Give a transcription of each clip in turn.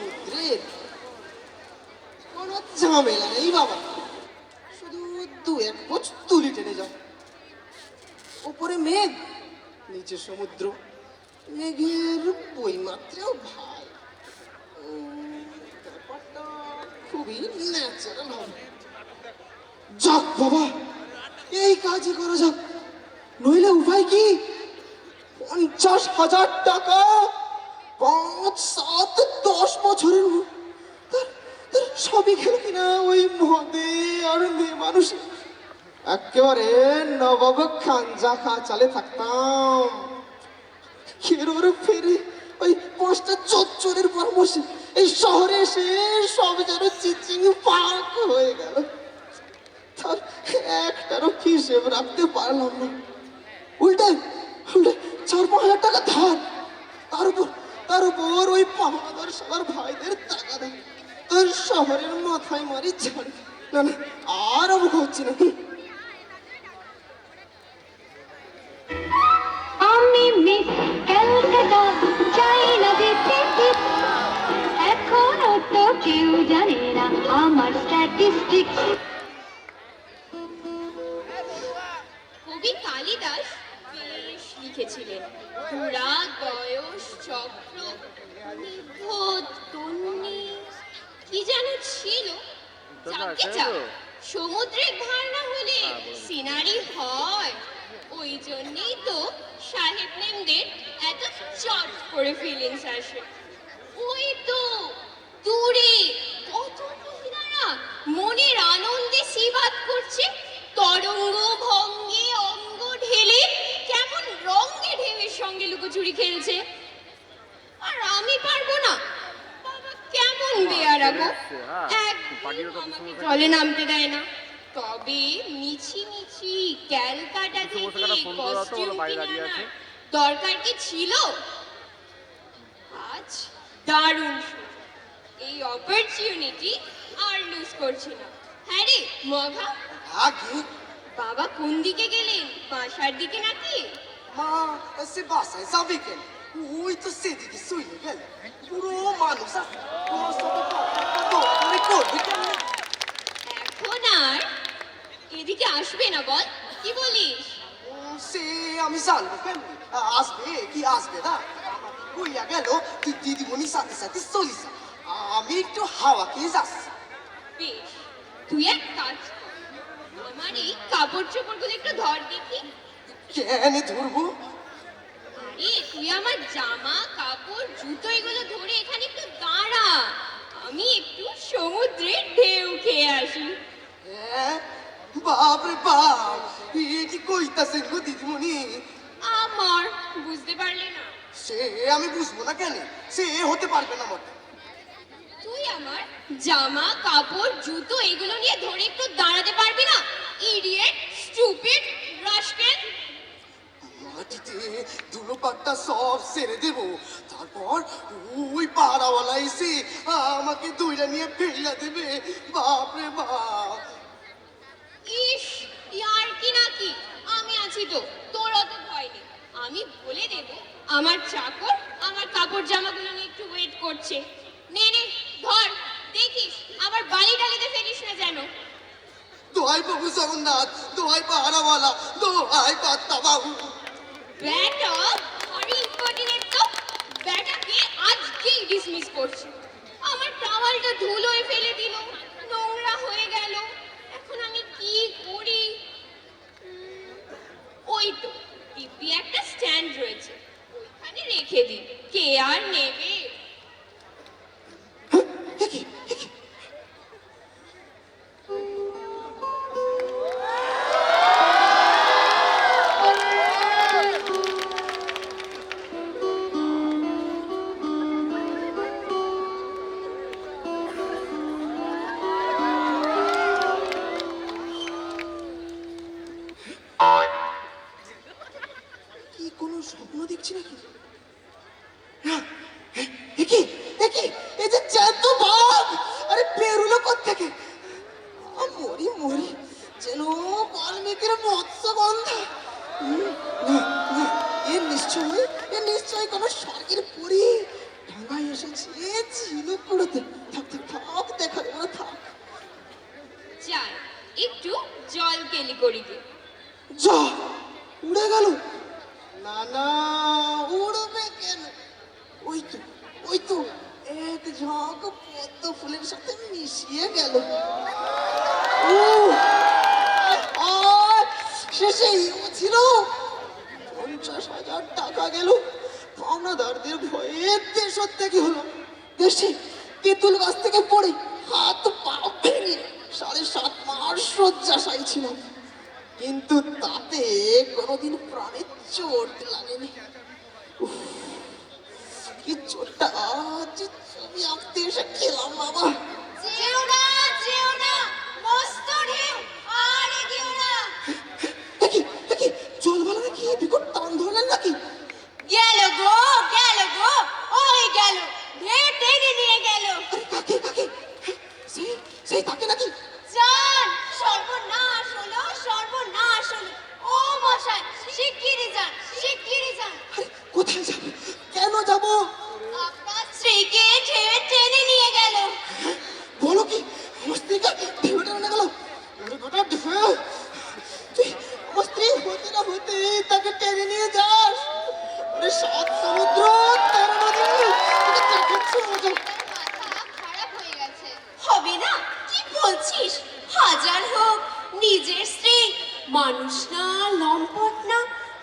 সমুদ্রের কোনো ঝামেলা নেই বাবা, শুধু দু এক পোচ তুলি টেনে যাও। উপরে মেঘ, নিচে সমুদ্র, মেঘের বইমাত্রেও ভাই। ব্যাপারটা খুবই ন্যাচারাল হবে। যাক বাবা, এই কাজই করা যাক, নইলে উপায় কি? 50,000 টাকা 5, 7, 10 বছরের সবই খেল কিনা ওই মদে আর মেয়ে মানুষে। একেবারে নবাব খানজা চালে থাকতাম। খেরোর ফেরে ওই 5টা চচ্চরের পরামর্শে এই শহরে এসে সব যেন চিচিং পাক হয়ে গেল। তার একটারও হিসেব রাখতে পারলাম না। উল্টে উল্টে 4-5 হাজার টাকা ধার, তার উপর ওই পাহাড়াদার সবার ভাইদের টাকা দেয়। তোর শহরের মাথায় মারি ছাড়ি না, না আর অমুখ হচ্ছে না। আমি মিস ক্যালকাটা চাই না যেতে, এখনো তো কেউ জানে না আমার স্ট্যাটিস্টিক্স। কবি কালিদাস বেশ লিখেছিলেন, ঘোড়া, বয়স, চক্র, নির্বোধ, তন্নি, কি যেন ছিল। যাকে যাক, সমুদ্রের ধার না হলে সিনারি হয়। ওই জন্যই তো সাহেব মেমদের এত চট করে ফিলিংস আসে। ওই তো দূরে কত মহিলারা মনের আনন্দে সিবাত করছে, তরঙ্গ ভঙ্গে অঙ্গ ঢেলে কেমন রঙে ঢেউয়ের সঙ্গে লুকোচুরি খেলছে। আর আমি পারবো না, বাবা কেমন বেয়ারা গো, একদম আমাকে জলে নামতে দেয় না। তবে মিছি মিছি ক্যালকাটা থেকে কস্টিউম কিনে আনার দরকার কি ছিল? আজ দারুণ সুযোগ, এই অপরচুনিটি আর লুজ করছি না। হ্যাঁ রে মঘা, আগে বাবা কোন দিকে গেলেন? বাসার দিকে নাকি? মা সে বাসায় যাবে কেন? ওই তো সেদিকে শুইলে গেল। পুরো মানুষ আছে, তোমার সাথে দৌড়াদৌড়ি করবে কেন? এখন আর এদিকে আসবে না, বল কি বলিস? সে আমি জানবো কেন? আসবে কি আসবে না? কইয়া গেল তুই দিদিমণির সাথে সাথে চলিস, আমি একটু হাওয়া খেয়ে যাচ্ছি। বেশ, তুই এক কাজ কর, আমার এই কাপড় চোপড়গুলো একটু ধর দেখি। কেন ধরবো? আরে তুই আমার জামা কাপড় জুতো এগুলো ধরে এখানে একটু দাঁড়া, আমি একটু সমুদ্রের ঢেউ খেয়ে আসি। হ্যাঁ, বাপরে বাপ, এ কি কইতাছেন গো দিদিমণি? আমার বুঝতে পারলে না? সে আমি বুঝবো না কেন? সে হতে পারবে না মতে। তুই আমার জামা কাপড় জুতো এগুলো নিয়ে ধরে একটু দাঁড়াতে পারবি না? Idiot, stupid, rascal. মাটিতে ধুলো পাট্টা সব ছেড়ে দেব, তারপর ওই পাড়াওয়ালা এসে আমাকে দইরা নিয়ে ফেলা দেবে। বাপরে বাপ! ইস, ইয়ার কি নাকি? আমি আছি তো, তোর অত ভয় নেই। আমি বলে দেব আমার চাকর আমার কাপড় জামাগুলো নিয়ে একটু ওয়েট করছে। নে নে ধর, দেখিস আবার বালি টালিতে ফেলিস না যেন। দোহাই বাবু জগন্নাথ, দোহাই পাহাড়াওয়ালা, দোহাই পাত্তা বাবু। ব্যাটা আরে ইম্পর্টেন্ট তো, ব্যাটাকে আজকেই ডিসমিস করছি। আমার টাওয়ালটা ধুলোয় ফেলে দিল, নোংরা হয়ে গেল। এখন আমি কি করি? ওই তো দিব্যি একটা স্ট্যান্ড রয়েছে, ওইখানে রেখে দিই, কে আর নেবে? কি কোনো স্বপ্ন দেখছি নাকি? না, একি একি এই যে জ্যান্ত বাঘ! আরে বেরুলো কোত্থেকে? মরি মরি, যেন বাল্মীকির মৎস্যগন্ধা। না না, এ নিশ্চয় কোনো স্বর্গের পরী ডাঙায় এসেছি ঝিনুক কুড়োতে। থাক থাক থাক, দেখা দেবো না, থাক। যাই একটু জল কেলি করি গে। যা, উড়ে গেল। না না, উড়বে কেন? ওই তো, ওই তো এক ঝাঁক পদ্ম ফুলের সাথে মিশিয়ে গেল। ও, আর শেষেই ও ছিল। 50,000 টাকা গেল। পাওনাদারদের ভয়ে দেশত্যাগী হলো। দেশে তেঁতুল গাছ থেকে পড়ে হাত পা ভেঙে 7.5 মাস শয্যাশায়ী ছিলাম, কিন্তু তাতে কোনোদিন প্রাণে চোট লাগেনি। উফ, কি চোটটা আজ ছবি আঁকতে এসে খেলাম বাবা। যেও না, যেও না, মস্ত ঢেউ, আর এগিয়েও না। দেখি দেখি, জল ভালো নাকি বিকট টান ধরলেন নাকি? গেল গো, গেল গো, ওই গেল, ঢেউ টেনে নিয়ে গেল। আরে কাকে কাকে? সেই সেই তাকে নাকি? যান, সর্বনাশ হলো, সর্বনাশ হলো। ও মশাই, শিগগিরই যান, শিগগিরই যান। আরে কোথায় যাব, কেন যাব? আপনার স্ত্রীকে ঢেউ টেনে নিয়ে গেল। বলো কি, আমার স্ত্রীকে ঢেউ টেনে গেল? আরে গোটা ঢেউ, তুই আমার স্ত্রী হতে না হতে তাকে টেনে নিয়ে যাস? আরে 7 সমুদ্র 13 নদী, তোকে দেখাচ্ছি মজা। মাথা খারাপ হয়ে গেছে। হবে না, কি বলছিস? হাজার হোক নিজের স্ত্রী, মানুষ না, লম্পট না,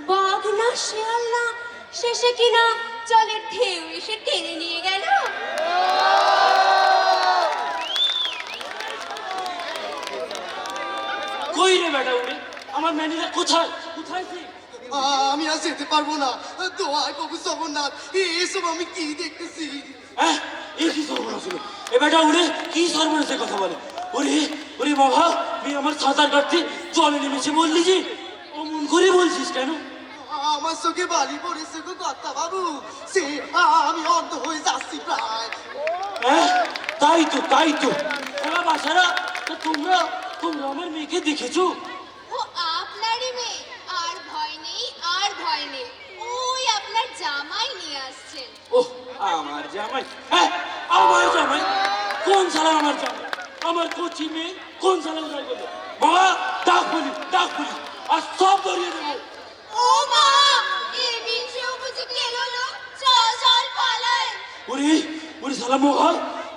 বাঘ না, শেয়াল না, শেষে কিনা জলের ঢেউ এসে টেনে নিয়ে গেল। কই রে বেটা উড়ে, আমার ম্যানেজার কোথায়, কোথায় সে? আমি আর যেতে পারবো না। দোয়ায় প্রভু জগন্নাথ, এসব আমি কি দেখতেছি? হ্যাঁ, এই কি সর্বনাশ হলো? এ বেটা উড়ে কি সর্বনাশের কথা বলে? ওরে ওরে বাবা, তুই আমার সাঁতার কাটতে জলে নেমেছে বললি যে, অমন করে বলছিস কেন? আমার চোখে বালি পড়েছে গো কর্তা বাবু, সে আমি অন্ধ হয়ে যাচ্ছি প্রায়। হ্যাঁ, তাই তো তাই তো। ওরা বাসারা, তা তোমরা তোমরা আমার মেয়েকে দেখেছো? ও আপনারই মেয়ে, আর ভয় নেই, আর ভয় নেই। ওই আপনার জামাই নিয়ে আসছেন। ওহ, আমার জামাই? হ্যাঁ, আমার জামাই? কোন শালা আমার জামাই? আমার কচি মেয়ে কোন শালা উদ্ধার করলো? বাবা, ডাক বলি, ডাক বলি, আর সব ধরিয়ে দেবো। ও মা, এ বিনছেও বুঝি গেল না? চল চল পালাই। ওরে ওরে শালা মহা,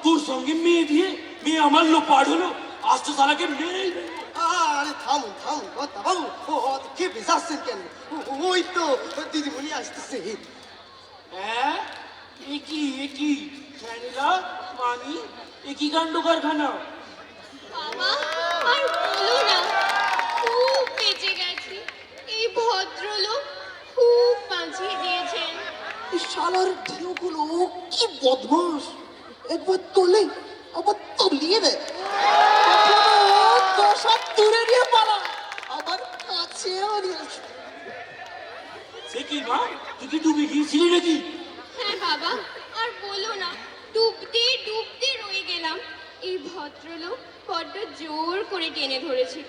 তোর সঙ্গে মেয়ে দিয়ে মেয়ে আমার লোপাড় হলো, আজ তো শালাকে মেরেই দেবো। আরে থামুন থামুন কর্তা বাবু, ও খেপে যাচ্ছেন কেন? ওই তো দিদিমণি আসতেছে। হ্যাঁ, এ কি ফ্যানিলা পানি, এ কি কাণ্ড কারখানা? বাবা, আর বলো না, খুব বেঁচে গেছি। এই ভদ্রলোক খুব বাঁচিয়ে দিয়েছেন। এই শালার ঢেউগুলো কি বদমাস, একবার তোলে আবার তলিয়ে দেয়। কখনো 10 হাত দূরে নিয়ে পালা, আবার কাছেও নিয়ে আসে। সে কি মা, তুই কি ডুবে গিয়েছিলি নাকি? হ্যাঁ বাবা, আর বলো না, ডুবতে ডুবতে রয়ে গেলাম। এই ভদ্রলোক বড্ড জোর করে টেনে ধরেছিল,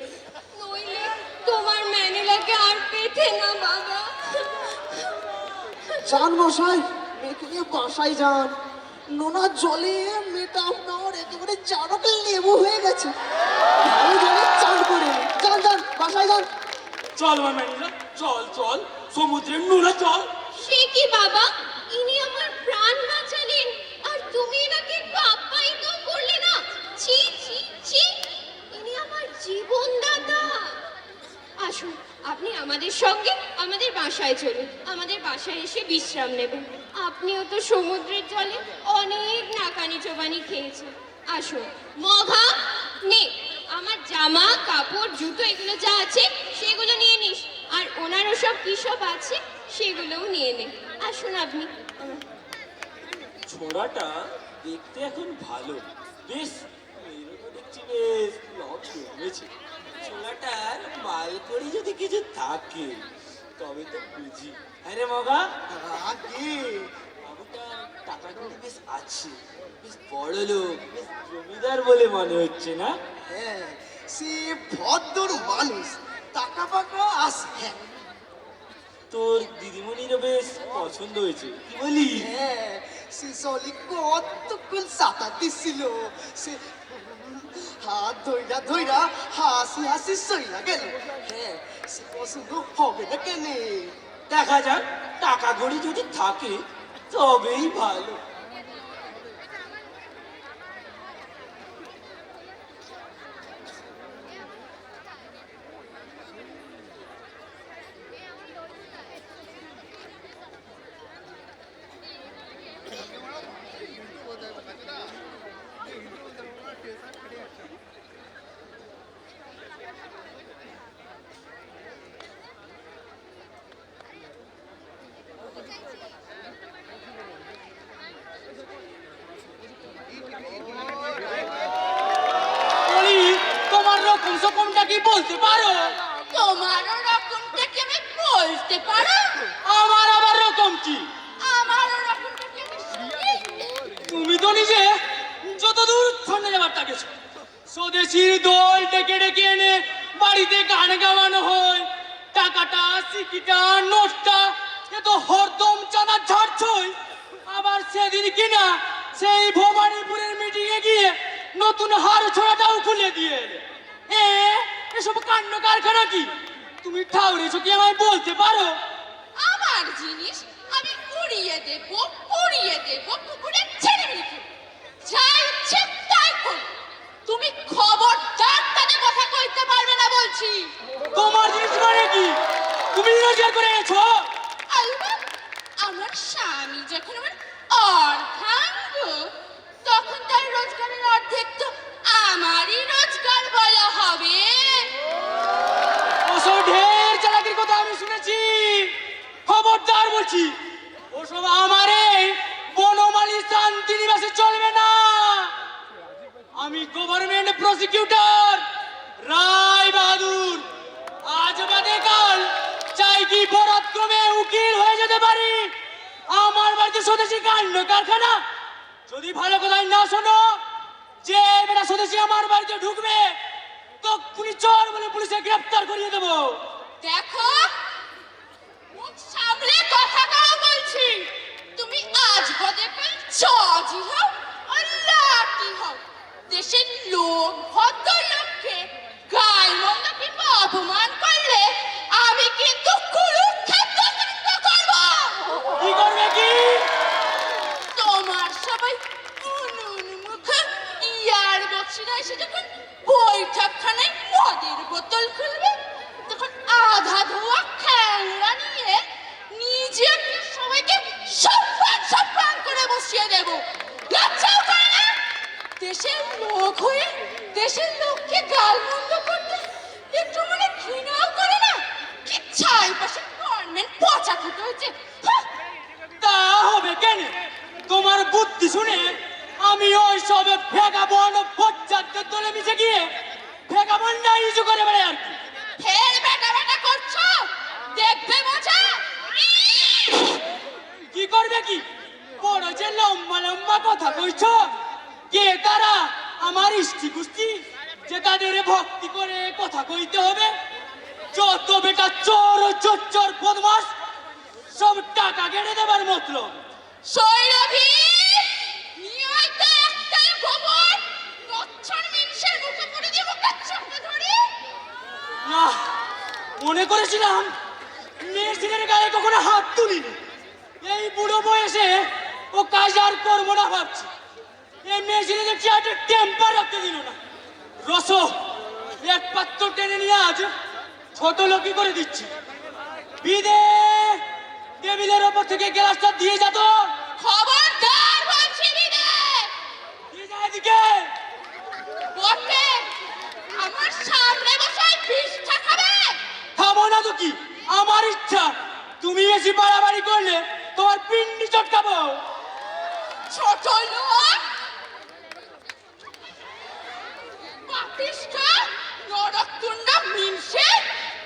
নইলে তোমার ম্যানেলাকে আর পেতে না বাবা। যান মশাই, মেয়েকে নিয়ে বাসায় যান। নোনা জলে মেয়েটা আপনার একেবারে চারক লেবু হয়ে গেছে। ভালো জলে চান করে যান যান, বাসায় যান। চল আমার ম্যানিলা, চল চল, সমুদ্রের নোনা চল। সে কি বাবা, ইনি আমার প্রাণ বাঁচালেন, আর তুমি এনাকে একটু আপ্যায়িত করলে না? ছি ছি ছি, ইনি আমার জীবনদাতা। আসুন, আপনি আমাদের সঙ্গে আমাদের বাসায় চলুন, আমাদের বাসায় এসে বিশ্রাম নেবেন। আপনিও তো সমুদ্রের জলে অনেক নাকানি চোবানি খেয়েছেন। আসুন মঘা, নে আমার জামা কাপড় জুতো এগুলো যা আছে সেগুলো নিয়ে নিস, আর ওনারও সব কি সব আছে সেগুলোও নিয়ে নে। আসুন আপনি। ছোড়াটা দেখতে এখন ভালো, বেশ মেয়েরও তো দেখছি বেশ লক জমেছে। ছোড়াটার মাল করে যদি কিছু থাকে তবে তো বুঝি। হ্যাঁ রে মগা, আগে বাবুটার টাকা কড়ি বেশ আছে, বেশ বড় লোক, বেশ জমিদার বলে মনে হচ্ছে না? হ্যাঁ, সে ভদ্র মানুষ, টাকা পাকা আছে। তোর দিদিমণিরও বেশ পছন্দ হয়েছে, কি বলি? হ্যাঁ, সে জলি কতক্ষণ সাঁতা দিছিল সে হাত ধইরা ধইরা হাসি হাসি সইলা গেল হ্যাঁ সে পছন্দ হবে না কেনে দেখা যাক টাকা কড়ি যদি থাকে তবেই ভালো। বলি তোমার রকম সকমটা কি বলতে পারো? তোমারও রকমটা কি আমি বলতে পারো? আমার আবার রকম কি? আমারও রকমটা কি আমি শুনি? তুমি তো নিজে যতদূর ঠান্ডা যাবার তাকেছো স্বদেশীর দল ডেকে ডেকে এনে বাড়িতে গান গাওয়ানো হয়, টাকাটা সিকিটা নোটটা এ তো হরদম চাঁদা ঝাড়ছই। আবার সেদিন কিনা সেই ভবানীপুরের মিটিং এ গিয়ে নতুন হার ছোড়াটাও খুলে দিয়ে এলে। এসব কাণ্ড কারখানা কি তুমি ঠাউরেছো কি আমায় বলতে পারো? আমার জিনিস আমি উড়িয়ে দেব পুকুরে ছেড়ে রেখে যা ইচ্ছে তাই করো। তুমি খবরদার তাদের কথা কইতে পারবে না বলছি। তোমার জিনিস মানে কি? তুমি রোজগার করে এনেছো? আলবাত আমার স্বামী যখন আমার অর্ধাঙ্গ তখন তার রোজগারের অর্ধেক তো আমারই রোজগার বলা হবে। ওসব ঢের চালাকির কথা আমি শুনেছি। খবরদার বলছি, ওসব আমার এই বনমালী শান্তি নিবাসে চলবে না। আমি গভর্নমেন্ট প্রসিকিউটর রায় বাহাদুর। আজ বাদে কাল চাই কি বরাতক্রমে উকিল হয়ে যেতে পারি। আমার বাড়িতে স্বদেশী কাণ্ড কারখানা যদি ভালো কথাই না শোনো, যে বেটা স্বদেশী আমার বাড়িতে ঢুকবে তক্ষুনি চোর বলে পুলিশে গ্রেফতার করিয়ে দেবো। দেখো মুখ সামলে কথা কও বলছি। তুমি আজ বাদে কাল জজই হও আর লাটি হও, দেশের লোক ভদ্রলোককে গায়ে মন্দ কিংবা অপমান করলে আমি কিন্তু কুরুক্ষেত্র কাণ্ড করব। কি করবে কি? তোমার সবাই মুখ ইয়ার বক্সিরা এসে যখন বৈঠকখানায় মদের বোতল খুলবে তখন আধা ধোয়া খ্যাংরা নিয়ে নিজে আমি সবাইকে সপ্পান করে বসিয়ে দেব। লজ্জাও করে না? দেশের লোক হয়ে দেশের লোককে গালমন্দ করতে একটু মনে ঘৃণাও করে না? কি ছাই পাশে গভর্নমেন্ট পচা খুঁটো হয়েছে। তা হবে কেন? তোমার বুদ্ধি শুনে আমি ওই সব ভেগাবন বজ্জাতদের দলে মিশে গিয়ে ভেগাবন না ইস্যু করে বেড়ে আর কি। ফের বেটা করছো, দেখবে মজা। কি করবে কি? বড় যে লম্বা লম্বা কথা কইছ, কে তারা? আমার ইষ্টি কুষ্টি যে তাদের ভক্তি করে কথা কইতে হবে? যত বেটা চোর ও চোর বদমাস সব টাকা কেড়ে দেবার মতলব। সৈরভী নিয়ত একটাই খবর, রচ্ছন মিনসের মুখে পড়ে দিয়ে মুখটা চাপে ধরি। না, মনে করেছিলাম মেয়েছিলের গায়ে কখনো হাত তুলিনি। এই বুড়ো বয়সে ও কাজ আর করবো না ভাবছি। এই মেয়েছিলে দেখছি একটা টেম্পার রাখতে দিল না। রস এক পাত্র টেনে নিয়ে আজ ছোট লোকই করে দিচ্ছি। বিদে টেবিলের ওপর থেকে গ্লাসটা দিয়ে যা তো। খবরদার বলছি বিদে। দিয়ে যা এদিকে। বটে আমার সামনে বসে বিষ্ঠা খাবে। খাবো না তো কি, আমার ইচ্ছা। তুমি বেশি বাড়াবাড়ি করলে তোমার পিন্ডি চটকাবো। ছোট লোক পাপিষ্ঠ নরকতুণ্ড মিনসে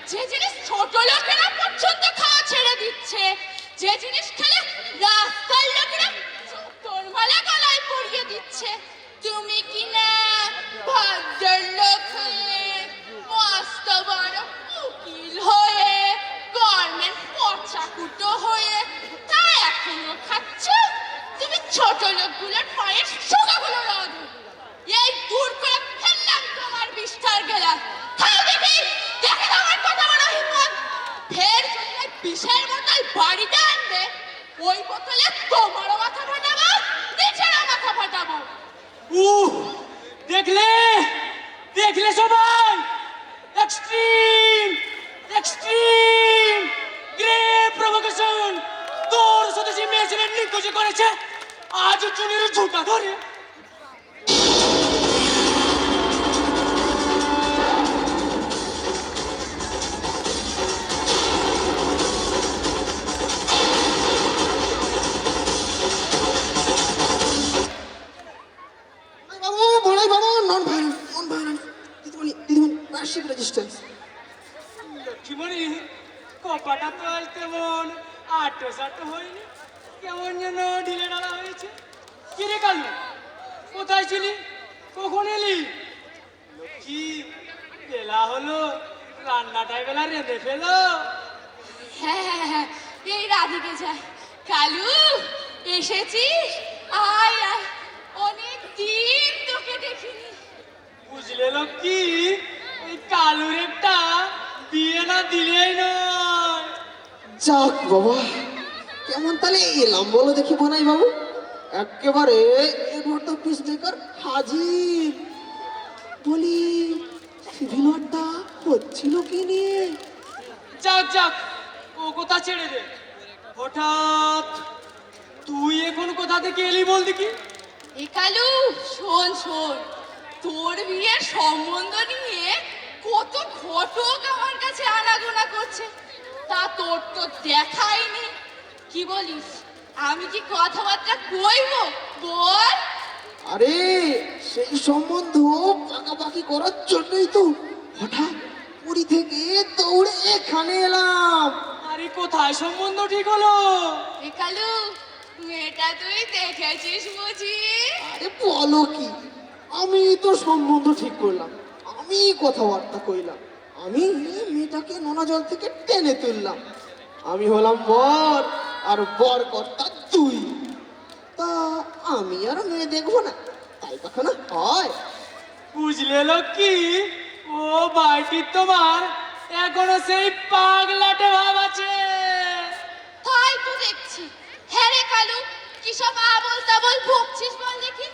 যে জিনিস ছোট লোকেরা পর্যন্ত খাওয়া ছেড়ে দিচ্ছে, যে জিনিস খেলে রাস্তার লোকেরা চোর মালা গলায় পরিয়ে দিচ্ছে, তুমি কি না ভদ্রলোক হয়ে মস্ত বড় উকিল হয়ে গভর্নমেন্ট পচাকুটো হয়ে তা এখনো খাচ্ছ? তুমি লোকগুলোর পায়ের সোগাগুলো রোদ এই দূর করে ফেললাম তোমার বিষ্ঠার গেলা খাও দেখি দেখে আমার কত বড় হিম্মত ফের যদি ওই বিষের বোতল বাড়িতে আনবে ওই বোতলে তোমারও মাথা ফাটাবো নিজেরও মাথা ফাটাবো উহ, দেখলে দেখলে সবাই এক্সট্রিম এক্সট্রিম গ্রেট প্রভোকেশন তোর সাথে যে মেয়েছিলেন নিকুচি করেছে আজ চুনির ঝুঁকা ধরে বাবু বড়াই বাবু নন ভায়োলেন্ট দিদিমণি রাশিক রেজিস্ট্যান্স। লক্ষ্মীমণি কপাটা তো আজ তেমন আটো সাটো হয়নি কেমন যেন ঢিলে ঢালা হয়েছে কিরে কালু কোথায় ছিলি কখন এলি লক্ষ্মী বেলা হলো রান্নাটাই বেলা রেঁধে ফেলো হ্যাঁ এই রাধিকে যায় কালু এসেছিস আয় আয় অনেক দিন তোকে দেখিনি বুঝলে লক্ষ্মী ওই কালুর একটা বিয়ে না দিলেই নয় যাক বাবা কেমন তাহলে এলাম বলো দেখি বানাই বাবু একেবারে এডওয়ার্ড দ্য পিস মেকার হাজির বলি সিভিল ওয়ারটা হচ্ছিল কি নিয়ে? যাক যাক ও কথা ছেড়ে দে হঠাৎ তুই এখন কোথা থেকে এলি বল দেখি এ কালু শোন শোন তোর বিয়ের সম্বন্ধ নিয়ে কত ঘটক আমার কাছে আনাগোনা করছে তা তোর তো দেখাইনি কি বলিস আমি কি কথাবার্তা কইব বল আরে সেই সম্বন্ধ পাকাপাকি করার জন্যই তো হঠাৎ পুরী থেকে দৌড়ে এখানে এলাম। আরে কোথায় সম্বন্ধ ঠিক হলো এ কালু মেয়েটা তুই দেখেছিস বুঝি আরে বলো কি আমি তো সম্বন্ধ ঠিক করলাম আমি কথাবার্তা কইলাম আমি মেয়েটাকে নোনা জল থেকে টেনে তুললাম আমি হলাম বর আর বর কর্তা তুই তা আমি আর মেয়ে দেখবো না তাই কখনো হয়? বুঝলে লক্ষ্মী ও বাড়িটি তোমার এখনো সেই পাগলাটে ভাব আছে তাই তো দেখছি হ্যাঁ রে কালু কি সব আবল তাবল বকছিস বল দেখি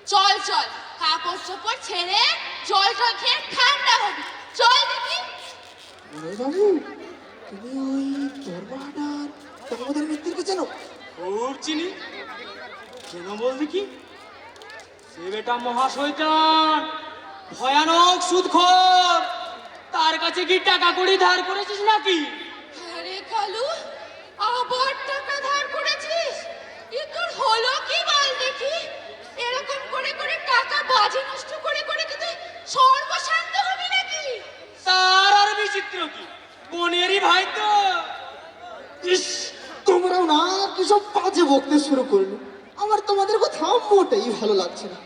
চল চল কাপড় চোপড় ছেড়ে জল টল খেয়ে ঠান্ডা হবি চল দেখি আরে বাবু তুমি ওই দরবারটার তোমাদের মিত্রকে চেনো? খুব চিনি কেন বল দেখি সে বেটা মহাশয়তান ভয়ানক সুদখোর তার কাছে কি টাকা কড়ি ধার করেছিস নাকি হ্যাঁ রে কালু আবার টাকা ধার করেছিস এ তোর হলো কি বল দেখি এরকম করে করে টাকা বাজি নষ্ট করে করে কি তুই সর্বশান্ত হবি নাকি তার আর বিচিত্র কি বোনেরই ভাই তো ইস তোমরাও না কি সব বাজে বকতে শুরু করলো আমার তোমাদের কথা মোটেই ভালো লাগছে না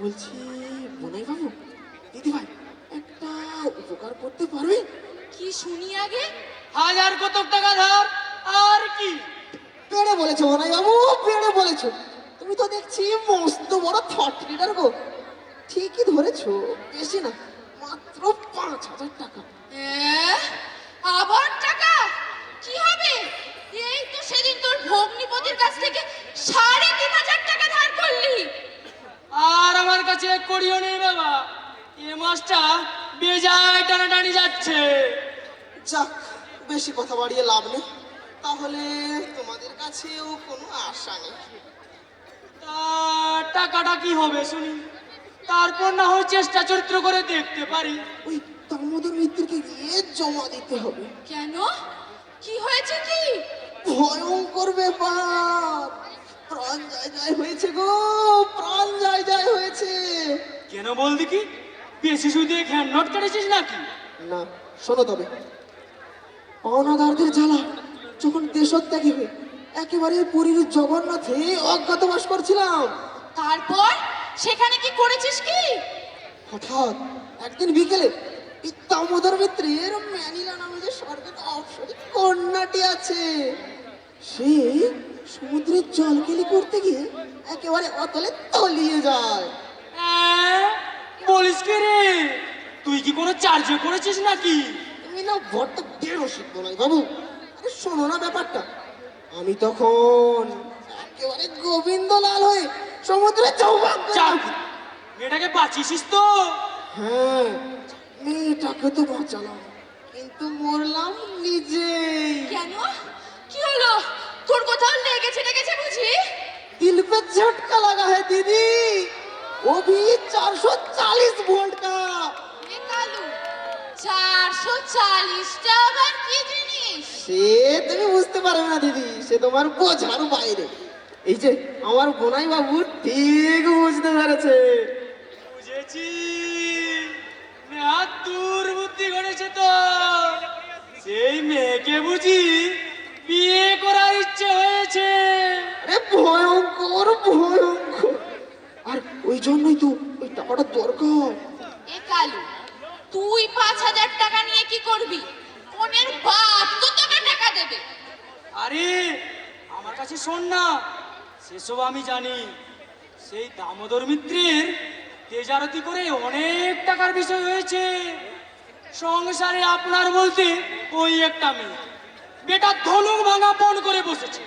বলছি বোনাই বাবু দিদি ভাই একটা উপকার করতে পারবে? কি শুনি আগে হাজার কতক টাকা ধার আর কি পেড়ে বলেছো বোনাই বাবু পেড়ে বলেছো তুমি তো দেখছি মস্ত বড় থট লিডার গো ঠিকই ধরেছো বেশি না মাত্র 5,000 টাকা। আবার টাকা কি হবে এই তো সেদিন তোর ভগ্নিপতির কাছ থেকে 3,500 টাকা ধার করলি আর আমার কাছে করিও নেই বাবা এ মাসটা বেজায় টানাটানি যাচ্ছে যাক বেশি কথা বাড়িয়ে লাভ নেই তাহলে তোমাদের কাছেও কোনো আশা নেই। তা টাকাটা কি হবে শুনি তারপর না হয় চেষ্টা চরিত্র করে দেখতে পারি ওই দামোদর মিত্রকে গিয়ে জমা দিতে হবে। কেন কি হয়েছে কি ভয়ঙ্কর ব্যাপার প্রাণ যায় যায় হয়েছে গো প্রাণ যায় যায় হয়েছে। কেন বল দেখি বেশি সুদে ঘ্যান নোট কেটেছিস নাকি না শোনো তবে পাওনাদারদের জ্বালা যখন দেশত্যাগী হয়ে একেবারে পুরীর জগন্নাথে অজ্ঞাতবাস করছিলাম তারপর সেখানে কি করেছিস কি হঠাৎ একদিন বিকেলে এই দামোদর মিত্রের ম্যানিলা নামে যে স্বর্গের অপসরী কন্যাটি আছে সে সমুদ্রের জল কেলি করতে গিয়ে একেবারে অতলে তলিয়ে যায়। বলিস কি রে? তুই কি কোনো চার্জে করেছিস নাকি? তুমি না বড্ড বেরসিক বলাই বাবু। আরে শোনো না ব্যাপারটা, আমি তখন একেবারে গোবিন্দলাল হয়ে সমুদ্রে চৌবাক চার মেয়েটাকে বাঁচিয়েছিস তো? হ্যাঁ, মেয়েটাকে তো বাঁচালাম, কিন্তু মরলাম নিজেই। কেন? কি হলো? তোর কোথাও লেগেছে লেগেছে বুঝি? दिल पे झटका लगा है दीदी, वो भी 440 वोल्ट का। এ কালু, 440টা আবার কি জিনিস? সে তুমি বুঝতে পারবে না দিদি, সে তোমার বোঝার বাইরে। এই যে আমার বোনাই বাবু ঠিক বুঝতে পেরেছে। বুঝেছি, নেহাত দুর্বুদ্ধি ঘটেছে তো। সেই মেয়েকে বুঝি বিয়ে করার ইচ্ছে হয়েছে। আরে ভয়ঙ্কর ভয়ঙ্কর, আর ওই জন্যই তো ওই টাকাটা দরকার। এ কালু, তুই 5,000 টাকা নিয়ে কি করবি? কোনের বাপ তো তোকে টাকা দেবে? আরে আমার কাছে শোন না, সেসব আমি জানি। সেই দামোদর মিত্রের তেজারতি করে অনেক টাকার বিষয় হয়েছে। সংসারে আপনার বলতে ওই একটা মেয়ে, বেটা ধনুক ভাঙা পণ করে বসেছে।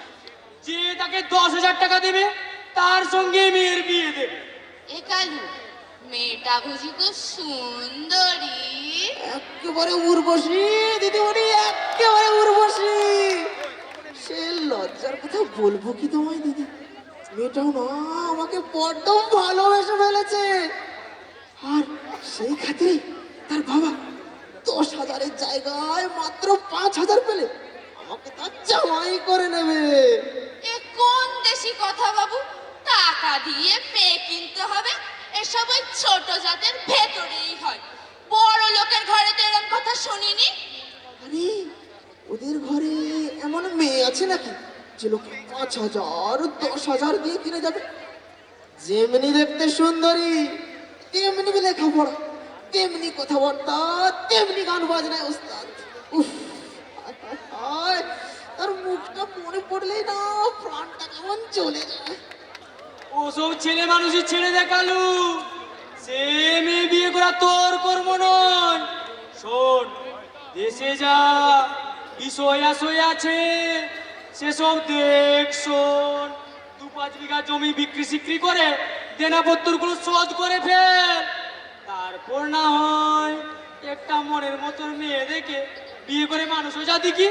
যে তাকে 10,000 টাকা দেবে তার সঙ্গে মেয়ের বিয়ে দেবে। এ কালু, মেয়েটা বুঝি খুব সুন্দরী? একেবারে উর্বশী দিদিমণি, একেবারে উর্বশী। সে লজ্জার কথা বলবো কি তোমায় দিদি, মেয়েটাও না আমাকে বড্ড ভালোবেসে ফেলেছে। আর সেই খাতিরে তার বাবা 10,000-এর জায়গায় মাত্র 5,000 পেলে আমাকে তার জামাই করে নেবে। এ কোন দেশি কথা বাবু? টাকা দিয়ে মেয়ে কিনতে হবে, এসব ওই ছোট জাতের ভেতরেই হয়। বড় লোকের ঘরে তো এরকম কথা শুনিনি। আরে ওদের ঘরে এমন মেয়ে আছে নাকি যে লোকে 5,000, 10,000 দিয়ে কিনে যাবে? যেমনি দেখতে সুন্দরী, তেমনি লেখাপড়া, তেমনি কথাবার্তা, তেমনি গান বাজনায় ওস্তাদ। উফ, হায় হায় হায়, তার মুখটা মনে পড়লেই না প্রাণটা কেমন চলে যায়। ওসব ছেলে মানুষই ছেড়ে দেখালু, সে মেয়ে বিয়ে করা তোর কর্ম নয়। শোন, দেশে যা বিষয় আশয় আছে সেসব দেখ শোন। 2-5 বিঘা জমি বিক্রি সিক্রি করে দেনাপত্রগুলো শোধ করে ফেল। তারপর না হয় একটা মনের মতন মেয়ে দেখে বিয়ে করে মানুষ হয়ে যা দেখি।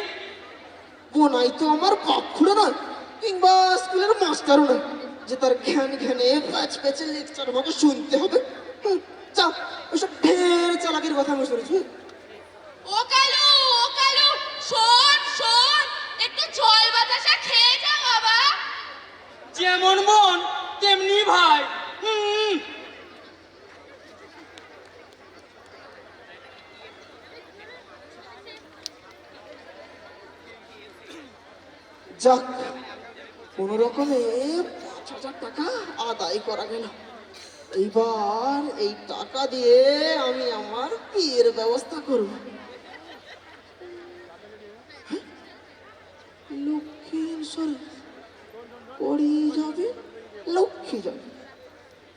বোনাই তো আমার বাপ খুঁড়ো নয়, কিংবা স্কুলের মাস্টারও নয় যে তার জ্ঞান জ্ঞানে প্যাচ প্যাচে লেকচার আমাকে শুনতে হবে। যা, ওসব ঢের চালাকির কথা আমি শুনেছি। ও কালু, ও কালু, শোন শোন, একটু জল বাতাসা খেয়ে যা বাবা। যেমন মন তেমনি ভাই। যাক, কোন রকমে 5,000 টাকা আদায় করা গেল। এইবার এই টাকা দিয়ে আমি আমার বিয়ের ব্যবস্থা করব। হ্যাঁ? লক্ষ্মী সরে পড়ি যাবে, লক্ষ্মী যাবে,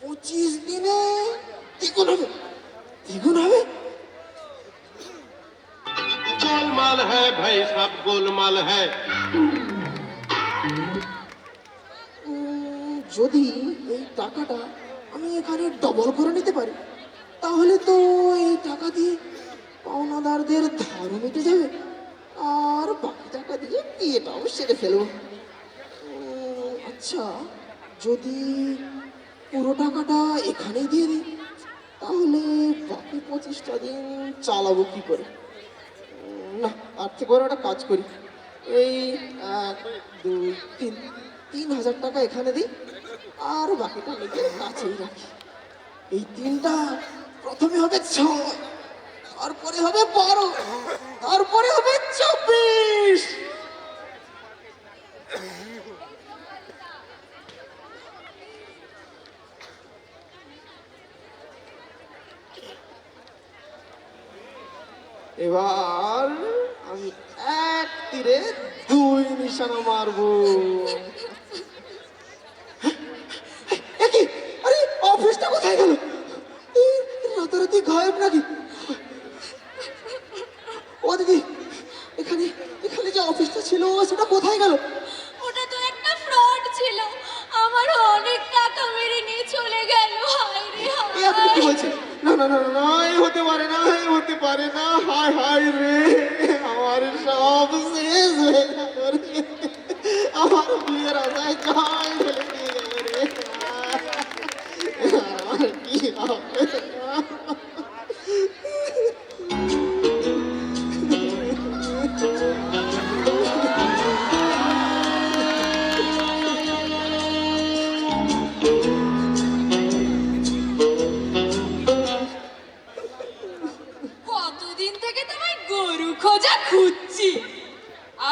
25 দিনে দ্বিগুণ হবে, দ্বিগুণ হবে। गोलमाल है भाई, सब गोलमाल है। যদি এই টাকাটা আমি এখানে ডবল করে নিতে পারি, তাহলে তো এই টাকা দিয়ে পাওনাদারদের ধারও মিটে যাবে, আর বাকি টাকা দিয়ে বিয়েটাও সেরে ফেলবো। আচ্ছা, যদি পুরো টাকাটা এখানেই দিয়ে দিই, তাহলে বাকি 25টা দিন চালাবো কি করে? না, তার থেকে বড় একটা কাজ করি। এই 1, 2, 3,000 টাকা এখানে দিই, আর বাকিটা নিজের কাছেই রাখি। এই 3টা প্রথমে হবে 6, তারপরে হবে 12, তারপরে হবে 24। এবার আমি এক তীরে দুই নিশানা মারবো। একি, আরে অফিসটা কোথায় গেল? এই রাতারাতি গায়েব নাকি? ও দিদি, এখানে এখানে যে অফিসটা ছিল সেটা কোথায় গেল? ওটা তো একটা ফ্রড ছিল, আমার অনেক টাকা মেরে নিয়ে চলে গেল। হায় রে এ আপনি কি হায়। বলছেন? না না না না না, এ হতে পারে না, এ হতে পারে না। হায় হায় রে, আমার সব শেষ হয়ে গেল রে। আমার বিয়ের আশায় জয় ফেলে দিয়ে গেল রে। আমার কি হবে? কতদিন থেকে তোমায় গরু খোঁজা খুঁজছি,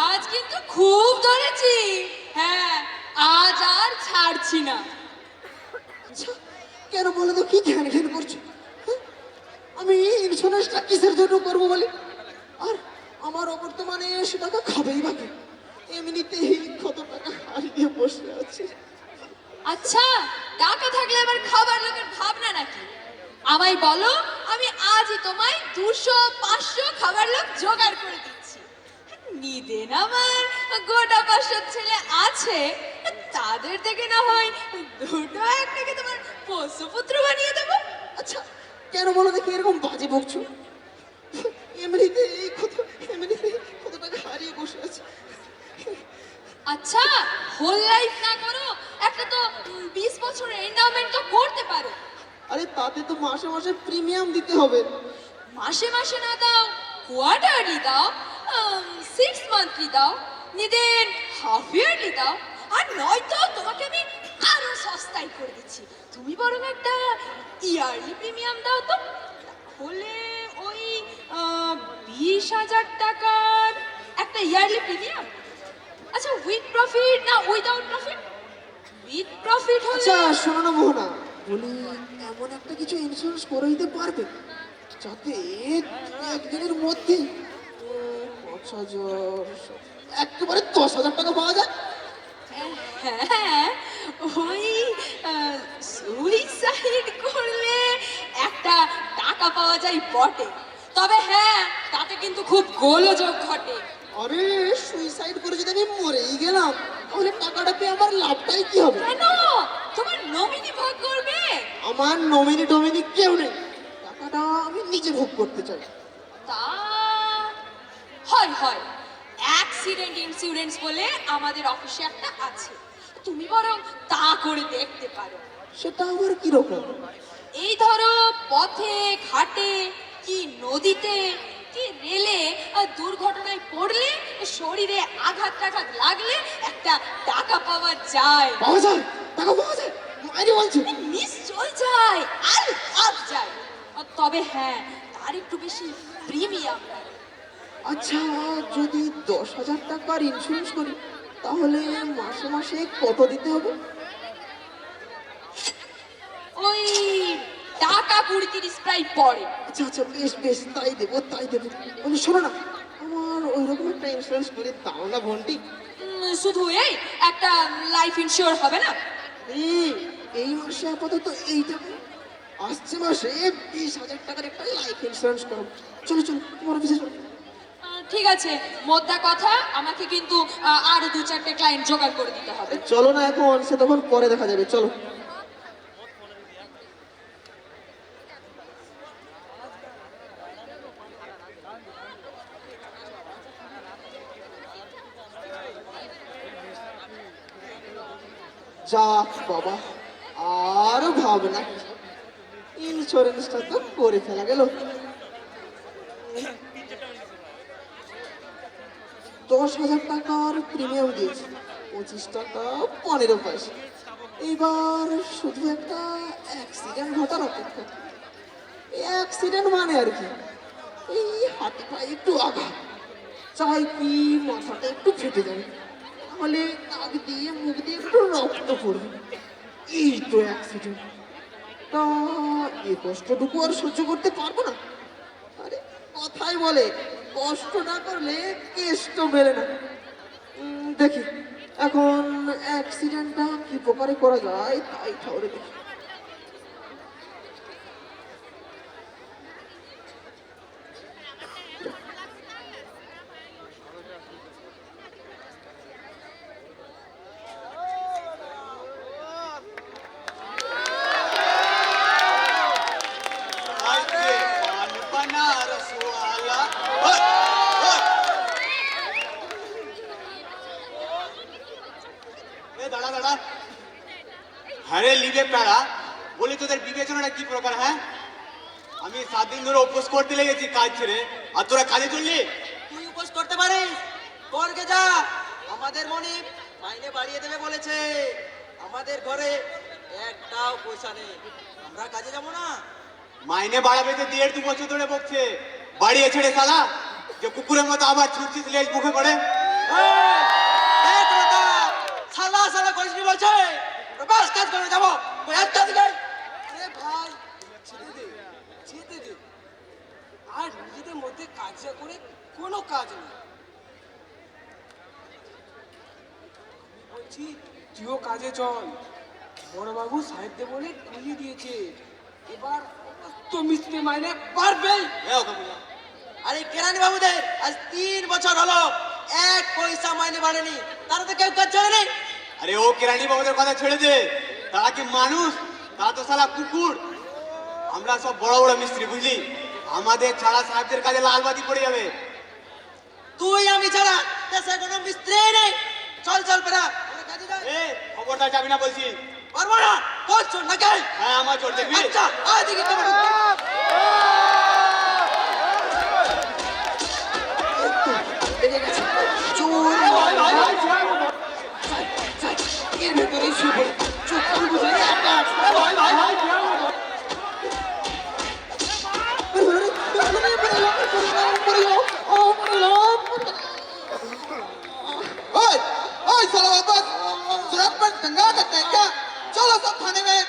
আজ কিন্তু খুব ধরেছি। হ্যাঁ, আজ আর ছাড়ছি না। আচ্ছা, কেন বলো তো, কি ঘ্যান ঘ্যান করছো? হ্যাঁ? আমি ইন্স্যুরেন্সটা কিসের জন্য করবো বলে? আর আমার অবর্তমানে সে টাকা খাবেই বাকি, এমনিতেই কত টাকা হারিয়ে বসে আছে। আচ্ছা, টাকা থাকলে আবার খাবার লোকের ভাবনা নাকি? আমায় বলো, আমি আজই তোমায় 200-500 খাবার লোক জোগাড় করে দিচ্ছি। নিদেন আমার গোটা 500 ছেলে আছে, তাদের থেকে না হয় দুটো একটাকে তোমার পোষ্যপুত্র বানিয়ে দেবো। আচ্ছা, কেন বলো দেখি এরকম বাজে বকছো? এমনিতেই কত টাকা হারিয়ে বসে আছে। আচ্ছা, হোল লাইফ না করো, একটা তো 20 বছরের এন্ডাওমেন্ট তো করতে পারো। আরে তাতে তো মাসে মাসে প্রিমিয়াম দিতে হবে। মাসে মাসে না দাও, কোয়ার্টারলি দাও, 6 মান্থলি দাও, নিদেন হাফ ইয়ারলি দাও, আর নয়তো তোমাকে আমি আরো সস্তায় করে দিচ্ছি। তুমি বরং একটা ইয়ারলি প্রিমিয়াম দাও তো, হলে ওই 20,000 টাকার একটা ইয়ারলি প্রিমিয়াম। আচ্ছা, উইথ প্রফিট না উইদাউট প্রফিট? উইথ প্রফিট হলে আচ্ছা শোনো না মোহনা, বলি এমন একটা কিছু ইন্স্যুরেন্স করে দিতে পারবে যাতে একদিনের মধ্যে 5,000 একেবারে 10,000 টাকা পাওয়া যায়? হ্যাঁ, ওই সুইসাইড করলে একটা টাকা পাওয়া যায় বটে, তবে হ্যাঁ, তাতে কিন্তু খুব গোলযোগ ঘটে। আরে সুইসাইড করে যদি আমি মরেই গেলাম, তাহলে টাকাটা পেয়ে আমার লাভটাই কি হবে? কেন? তোমার নমিনি ভাগ করবে? আমার নমিনি টমিনি কেউ নেই, টাকাটা আমি নিজে ভোগ করতে চাই। তা হয় হয়, অ্যাক্সিডেন্ট ইন্স্যুরেন্স বলে আমাদের অফিসে একটা আছে, তুমি বরং তা করে দেখতে পারো। সেটা আবার কিরকম? এই ধরো, পথে ঘাটে কি নদীতে কি রেলে দুর্ঘটনায় পড়লে, শরীরে আঘাত টাঘাত লাগলে একটা টাকা পাওয়া যায়। পাওয়া যায়? টাকা পাওয়া যায়? মাইনে বলছো? নিশ্চয় যায়, আর সব যায়। তবে হ্যাঁ, তার একটু বেশি প্রিমিয়াম। আচ্ছা, যদি 10,000 টাকার ইন্স্যুরেন্স করি তাহলে মাসে মাসে কত দিতে হবে? ওই টাকা 20-30 প্রায় পড়ে। আচ্ছা আচ্ছা, বেশ বেশ, তাই দেবো তাই দেবো। বলি শোনো না, আমার ওই রকম একটা ইন্স্যুরেন্স করে দাও না ঘন্টি। শুধু এই একটা লাইফ ইন্স্যুর হবে না? এই মাসে আপাতত এইটা করো। আসছে মাসে 20,000 টাকার একটা লাইফ ইন্স্যুরেন্স করো। চলো চলো, তোমার অফিসে চলো। ঠিক আছে, মোদ্দা কথা, আমাকে কিন্তু আরো 2-4টে ক্লায়েন্ট জোগাড় করে দিতে হবে। চলো না এখন, সে তখন পরে দেখা যাবে, চলো। যাক বাবা, আর ভাবনা, ইন্স্যুরেন্সটা তো করে ফেলা গেল। 10,000 টাকার প্রিমিয়াম দিয়েছি, 25 টাকা 15 পয়সা। এবার শুধু একটা অ্যাক্সিডেন্ট ঘটার অপেক্ষা। এই অ্যাক্সিডেন্ট মানে আর কি, এই হাতে পায়ে একটু আঘাত, চাই কি মাথাটা একটু ফেটে যাবে, তাহলে নাক দিয়ে মুখ দিয়ে একটু রক্ত পড়বে, এই তো অ্যাক্সিডেন্ট। তা এই কষ্টটুকু আর সহ্য করতে পারবো না। আরে কথাই বলে, কষ্ট না করলে কেষ্ট মেলে না। দেখি এখন অ্যাক্সিডেন্টটা কি প্রকারে করা যায় তাই ঠাউরে দেখি। দাঁড়া দাঁড়া, হ্যাঁ লিবে প্যারা বলি তোদের বিবেচনাটা কি প্রকার? হ্যাঁ, আমি 7 দিন ধরে উপোস করতে লেগেছি কাজ ছেড়ে, আর তোরা কাজে চললি। তুই উপোস করতে পারিস, করকে যা। আমাদের মনিব মাইনে বাড়িয়ে দেবে বলেছে। আমাদের ঘরে একটাও পয়সা নেই, আমরা কাজে যাবো না। মাইনে বাড়াবে তো 1.5-2 বছর ধরে বকছে, বাড়িয়ে ছেড়ে শালা যে কুকুরের মতো আবার ছুটছিস লেজ মুখে করে। সালা সালা করিস নি বলছে, বাস কাজ করে যাবো একটা দিকে। আরে ভাই ছেড়ে দে, যেতে দে। আর নিজেদের মধ্যে কাজ করে কোনো কাজ নেই। আমি বলছি তুইও কাজে চল, বড়বাবু সাহেবদের বলে কুলি দিয়েছে, এবার তো মিস্ত্রি মাইনে বাড়বেই। আরে কেরানি বাবুদের আজ 3 বছর হলো 1 পয়সা মাইনে বাড়েনি, তারা তো কেউ কাজ চলে নেই। আরে ও কেরানি বাবুদের কথা ছেড়ে দে, তারা কি মানুষ? তারা তো শালা কুকুর। আমরা সব বড় বড় মিস্ত্রি, বুঝলি? আমাদের ছাড়া সাহেবদের কাজে লালবাতি পড়ে যাবে। তুই আমি ছাড়া দেশে কোনো মিস্ত্রি নেই। চল চল বেড়া, আমরা কাজে যাই। এ খবরদার যাবি না বলছি। পারবো না, তোর চোর নাকি? হ্যাঁ আমার চোর, দেখবি? আচ্ছা আয় দেখি তোমার। লেগে গেছে চোর। এর ভেতরে শুয়ে চোখ বুঝে ओए ओए साला वापस सड़क पर दंगा करते हैं क्या? चलो सब थाने में,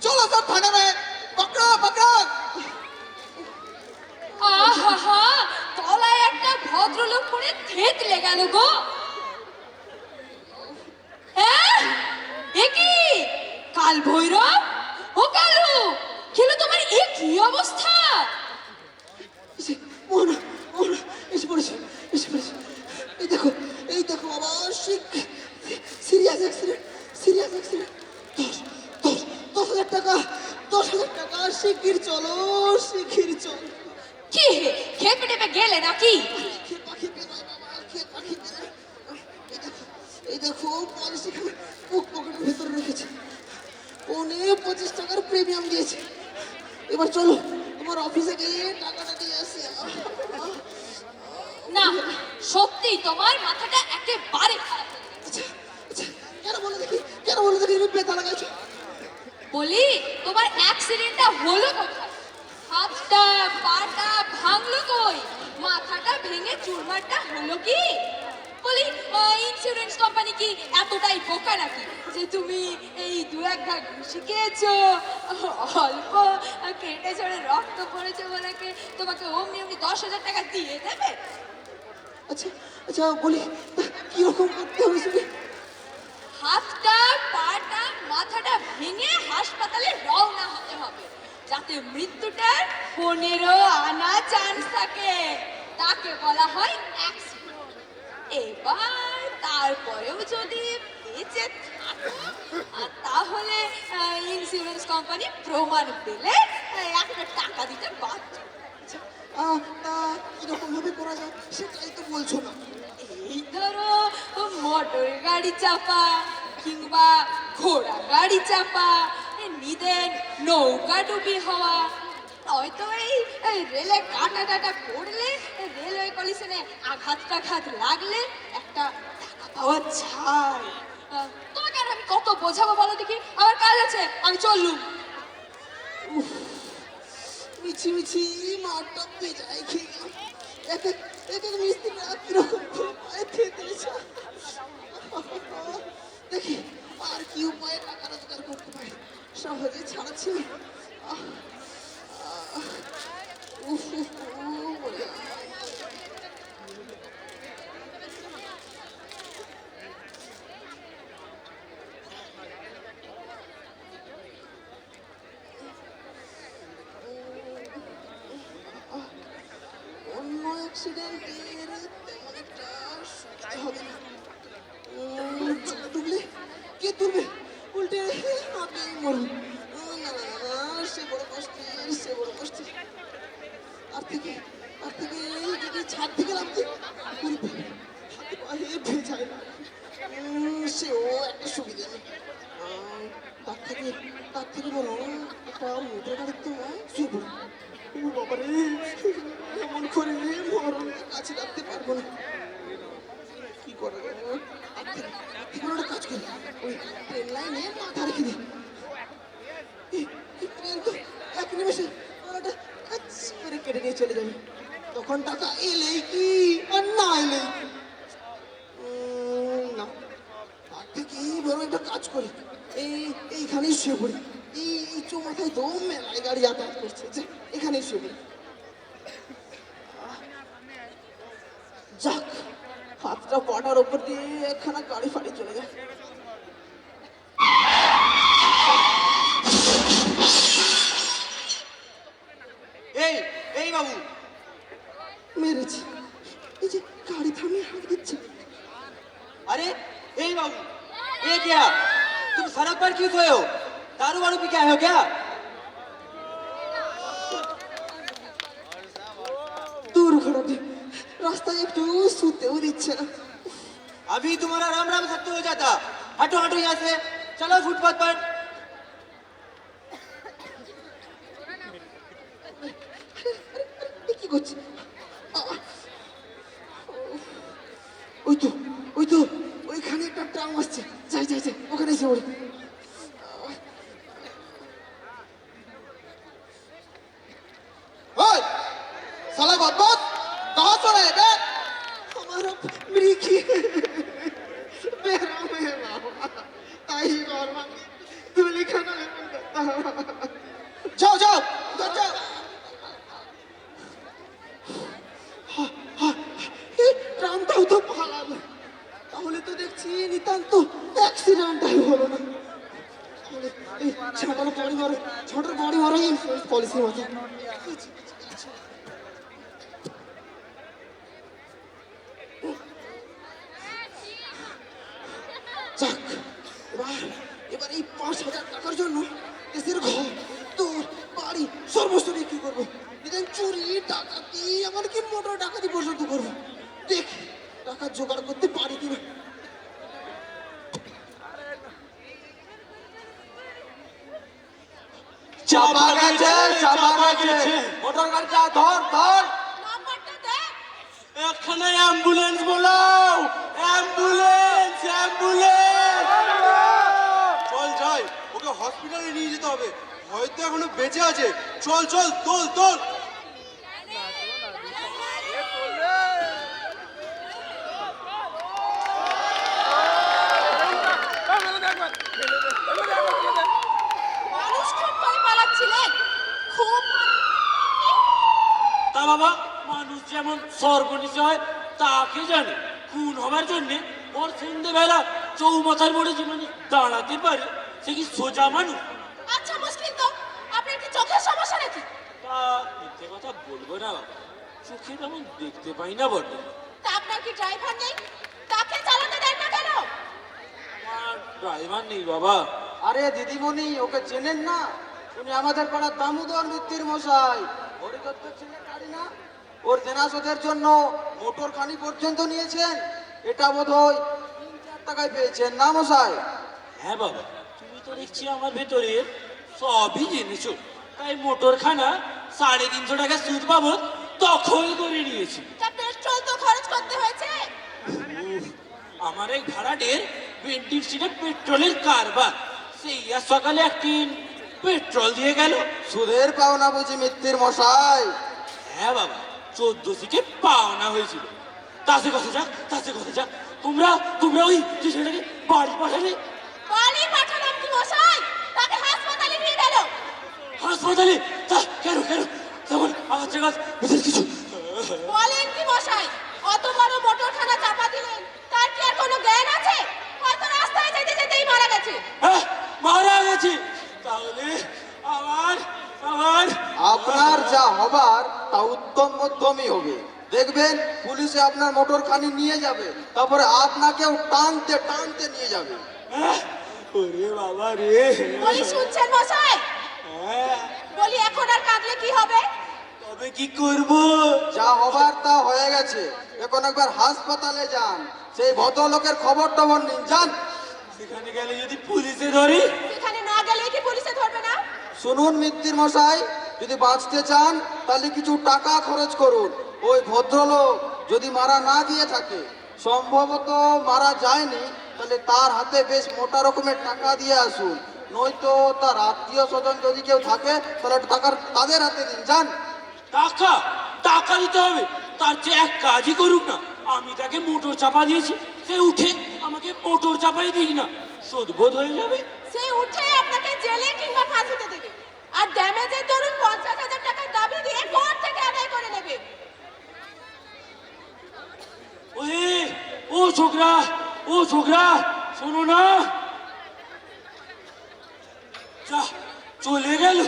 चलो सब थाने में, पकड़ो पकड़ो। আহা, তলায় একটা ভদ্রলোক পড়ে থেতলে গেল গো। হ্যাঁ, এ কি কাল ভৈরব? ও কালু, খেলো তোমার এ কি অবস্থা? মোহনা মোহনা এসে পড়েছে, এসে পড়েছে। এই দেখো বাবা, সিরিয়াস অ্যাক্সিডেন্ট, সিরিয়াস অ্যাক্সিডেন্ট। 10,000 টাকা, 10,000 টাকা, শিগগির চলো, শিগগির চলো। কি হে, খেপে টেপে গেলে নাকি? খেপা খেপে নয় বাবা, খেপা খেপে নয়। এই দেখো পলিসি বুক পকেটের ভেতরে রেখেছে, 25 টাকার প্রিমিয়াম দিয়েছে। এবার চলো তোমার অফিসে গিয়ে টাকাটা দিয়ে আসি। না, সত্যি তোমার মাথাটা একেবারে খারাপ হয়ে গেছে। আচ্ছা আচ্ছা, কেন বলো দেখি, কেন বলো দেখি, তুমি বেতা লাগাইছো? বলি তোমার অ্যাক্সিডেন্টটা হলো কোথায়? হাতটা পাটা ভাঙলো কই? মাথাটা ভেঙে চুরমারটা হলো কি? বলি ইন্স্যুরেন্স কোম্পানি কি এতটাই বোকা নাকি যে তুমি এই 2-1 ঘা ঘুষি খেয়েছো, অল্প কেটে ঝরে রক্ত পড়েছে বলে কি তোমাকে অমনি অমনি 10,000 টাকা দিয়ে দেবে? আচ্ছা আচ্ছা, বলি কিরকম করতে হবে শুনি? হাতটা পাটা মাথাটা ভেঙে হাসপাতালে রওনা হতে হবে, যাতে মৃত্যুটার 15 আনা চান্স থাকে। তাকে বলা হয় অ্যাক্সিডেন্ট। এবার তারপরেও যদি বেঁচে থাকো তাহলে ইন্স্যুরেন্স কোম্পানি প্রমাণ পেলে একটা টাকা দিতে বাধ্য। তা কিরকম ভাবে করা যায় সেটাই তো বলছো না। এই ধরো মোটর গাড়ি চাপা কিংবা ঘোড়া গাড়ি চাপা, নিদেন নৌকা ডুবি হওয়া, নয়তো এই রেলে কাটা টাটা পড়লে, রেলওয়ে কলিশনে আঘাত টাঘাত লাগলে একটা টাকা পাওয়া যায়। তোমাকে আর আমি কত বোঝাবো বলো দেখি, আমার কাজ আছে, আমি চললুম। মিছি মিছি মারটা বেজায় খেয়ে গেলাম। এক এক মিস্ত্রিরা কিরকম পায়ে থেতেছে। দেখি আর কি উপায়ে টাকা রোজগার করতে পারি, সহজে ছাড়াচ্ছি না। অ্যাক্সিডেন্টের তেমন একটা সুবিধা হবে না। জলে ডুবলে কে তুলবে? উল্টে আমি মরুন। না না না না, সে বড় কষ্টের, সে বড় কষ্টের। আর থেকে যদি ছাদ থেকে নামতে উল্টে হাতে পায়ে ভেজায় না। সেও একটা সুবিধা নেই। তার থেকে বলো একটা মোটর গাড়ির তো শুয়ে পড়ো। ও বাবারে, এমন করে মরণের কাছে রাখতে পারবো না। কি করা যাবে? তার থেকে একটা কাজ করি, ওই ট্রেন লাইনে মাথা রেখে দিই। ট্রেন তো এক নিমেষে ওটা কাজ করে কেটে নিয়ে চলে যাবে। তখন টাকা এলেই কি আর না এলেই কি? না, তার থেকে বরং একটা কাজ করি, এইখানেই শুয়ে পড়ি। এই চৌমাথায় তো মেলায় গাড়ি যাতায়াত করছে, যে এখানেই শুয়ে পড়ি। যাক, হাতটা পাটার ওপর দিয়ে একখানা গাড়ি ফাড়ি চলে যায়। এই এই বাবু, মেরেছে, এই যে গাড়ি থামিয়ে হাঁক দিচ্ছে। अरे ए बाबू, ये क्या? तुम सड़क पर क्यों सोए हो? दारू वारू पी के आए हो क्या? দুর্ঘটনা, রাস্তায় একটু শুতেও দিচ্ছে না। अभी तुम्हारा राम राम सत्य हो जाता। हटो हटो यहाँ से, चलो फुटपाथ पर। এ কি করছে? ওই তো ওই তো ওইখানে একটা ট্রাম আসছে। যাই যাই যাই, ওখানে এসে পড়ি। ओए, साला बदबक, कहाँ सो रहे बे? हमारा मृगी बेरा में बाबा, ताई गौरवा दूल्हे खाना लेकर करता। जाओ जाओ, उधर जाओ। এই ট্রামটাও তো পালালো, তাহলে তো দেখছি নিতান্ত অ্যাক্সিডেন্টটাই হলো না। তাহলে এই ছোটর গাড়ি মারো ইন্স্যুরেন্স পলিসির মতো। যাক, এবার এই 5,000 টাকার জন্য দেশের ঘর তোর বাড়ি সর্বস্ব বিক্রি করবো। ইদান চুরি ডাকাতি, এমনকি মোটর ডাকাতি পর্যন্ত করবো। দেখ টাকা জোগাড় করতে পারি কিনা। চাপা গেছে, চাপা গেছে। মোটর গাড়িটা ধর ধর। নাম্বারটা দেখ। এখানে অ্যাম্বুলেন্স বলাও, অ্যাম্বুলেন্স অ্যাম্বুলেন্স। চল যাই, ওকে হসপিটালে নিয়ে যেতে হবে, হয়তো এখনো বেঁচে আছে। চল চল, তোল তোল। মানুষ খুব ভয় পালাচ্ছিলেন, খুব তা বাবা, মানুষ যেমন সর্বনিশে হয় তাকে জানে। খুন হবার জন্যে ওর সন্ধ্যেবেলা চৌমাথার মোড়ে যে মানুষ দাঁড়াতে পারে, সে কি সোজা মানুষ? আচ্ছা মুশকিল তো, আপনার কি চোখের সমস্যা নাকি? তা মিথ্যে কথা বলবো না বাবা, চোখে তেমন দেখতে পাই না বটে। তা আপনার কি ড্রাইভার নেই? তাকে চালাতে দেন না কেন? আমার ড্রাইভার নেই বাবা। আরে দিদিমণি, ওকে চেনেন না? উনি আমাদের পাড়ার দামোদর মিত্তির মশাই। হরিদত্তের ছেলে গাড়ি না, ওর জেনাসদের জন্য মোটর খানি পর্যন্ত নিয়েছেন। এটা বোধহয় 3-4 টাকায় পেয়েছেন না মশাই? হ্যাঁ বাবা, তুমি তো দেখছি আমার ভেতরে সবই জেনেছো। তাই মোটরখানা 350 টাকা সুদ বাবদ দখল করে নিয়েছি। তা পেট্রোল তো খরচ করতে হয়েছে। উফ, আমার এক ভাড়াটের পেন্টিং সিটে পেট্রোলের কারবার, সেই আর সকালে একদিন পেট্রোল দিয়ে গেল। সুদের পাওনা বুঝি মিত্তির মশাই? হ্যাঁ বাবা, 14 থেকে পাওনা হয়েছিল। তাতে কথা যাক, তাতে কথা যাক। তোমরা ওই যে ছেলেটাকে বাড়ি পাঠালে। বাড়ি পাঠালাম কি মশাই? তাকে হাসপাতালে নিয়ে গেল। হাসপাতালে? তা কেন কেন? তেমন আঘাত জাগাত বিশেষ কিছু? বলেন কি মশাই? অত বড় মোটরখানা চাপা দিলেন, তার কি আর কোনো জ্ঞান আছে? হয়তো রাস্তায় যেতে যেতেই মারা গেছে। হ্যাঁ, মারা গেছে। তাহলে আমার আপনার যা হবার তা উত্তম মধ্যমই হবে। দেখবেন দেখবেন পুলিশে আপনার মোটর খানি নিয়ে যাবে, তারপরে আপনাকেও টানতে টানতে নিয়ে যাবে। ওরে বাবা রে, বলি শুনছেন মশাই? হ্যাঁ, বলি এখন আর কাঁদলে কি হবে? তবে কি করব? যা হবার তা হয়ে গেছে, এখন একবার হাসপাতালে যান, সেই ভদ্রলোকের খবর টবর নিন, যান। সেখানে গেলে যদি পুলিশে ধরে? সেখানে না গেলে কি পুলিশে ধরবে না? শুনুন মিত্তির মশাই, যদি বাঁচতে চান তাহলে কিছু টাকা খরচ করুন। ওই ভদ্রলোক যদি মারা না গিয়ে থাকে, সম্ভবত মারা যায়নি, তাহলে তার হাতে বেশ মোটা রকমের টাকা দিয়ে আসুন। নয়তো তার আত্মীয় স্বজন যদি কেউ থাকে তাহলে টাকার তাদের হাতে দিন, যান। টাকা টাকা দিতে হবে? তার চেয়ে এক কাজই করুক না, আমি তাকে মোটর চাপা দিয়েছি, সে উঠে আমাকে মোটর চাপাই দিই না, শোধবোধ হয়ে যাবে। সে উঠে আপনাকে জেলে কিংবা ফাঁসিতে দেবে, আর ড্যামেজের ধরুন 50,000 টাকার দাবি দিয়ে কোর্ট থেকে আদায় করে নেবে। ওরে, ও ছোকরা, ও ছোকরা, শোনো না। যা, চলে গেল।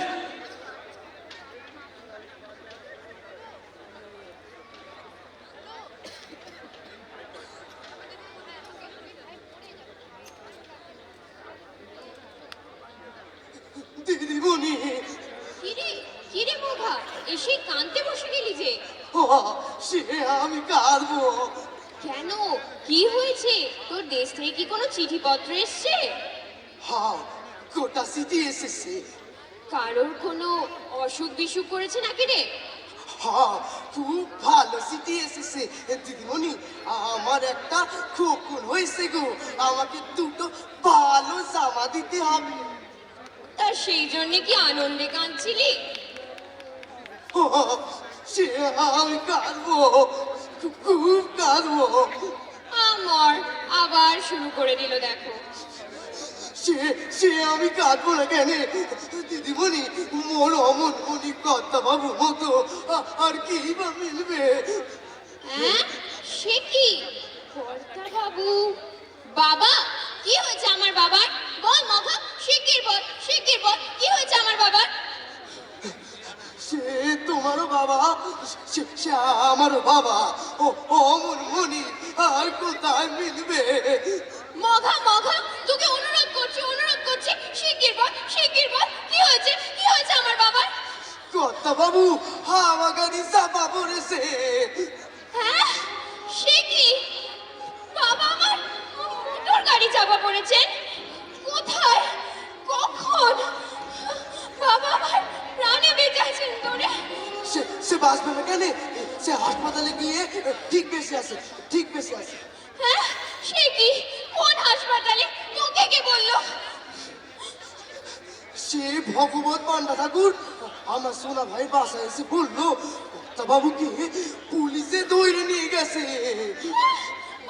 দিদিমণি, কিরে কিরে মোঘা, এসে কাঁদতে বসে গেলি যে? সে আমি কাঁদবো। কেন, কি হয়েছে? তোর দেশ থেকে কি কোনো চিঠিপত্র এসছে? হ্যাঁ, গোটা সিটি এসেছে। কারোর কোনো অসুখ বিসুখ করেছে নাকি রে? হ্যাঁ, খুব ভালো সিটি এসেছে। দিদিমণি, আমার একটা খোকন হয়েছে গো, আমাকে দুটো ভালো জামা দিতে হবে। তা সেই জন্য কি আনন্দে কাঁদছিলি? সে আমি কাঁদবো, খুব কাঁদবো। আমার আবার শুরু করে দিল দেখো। সে সে আমি কাঁদবো না কেন দিদিমণি? মোর অমন মনি কর্তা বাবুর মতো আর কি বা মিলবে? হ্যাঁ, সে কি কর্তা বাবু? বাবা, কি হয়েছে আমার বাবার? বল মঘা, শিগগির বল, শিগগির বল, কি হয়েছে আমার বাবার? সে তোমারও বাবা, সে আমারও বাবা। ও অমন মনি আর কোথায় মিলবে? মঘা মঘা, তোকে অনুরোধ করছি, শিগগির বল, শিগগির বল, কি হয়েছে, কি হয়েছে আমার বাবার? কর্তা বাবু হাওয়াগাড়ি চাপা পড়েছে। হ্যাঁ, সে কি? বাবা আমার মোটর গাড়ি চাপা পড়েছেন? কোথায়, কখন? বাবা আমার প্রাণে বেঁচে আছেন তোরে? সে বাঁচবে না কেন? সে হাসপাতালে গিয়ে ঠিক বেশি আছে, ঠিক বেশি আছে। হ্যাঁ, সে কি? কোন হাসপাতালে? তোকে কে বললো? সে ভগবত পান্ডা ঠাকুর আমার সোনা ভাই বাসায় এসে বললো কর্তা বাবুকে পুলিশে ধরে নিয়ে গেছে।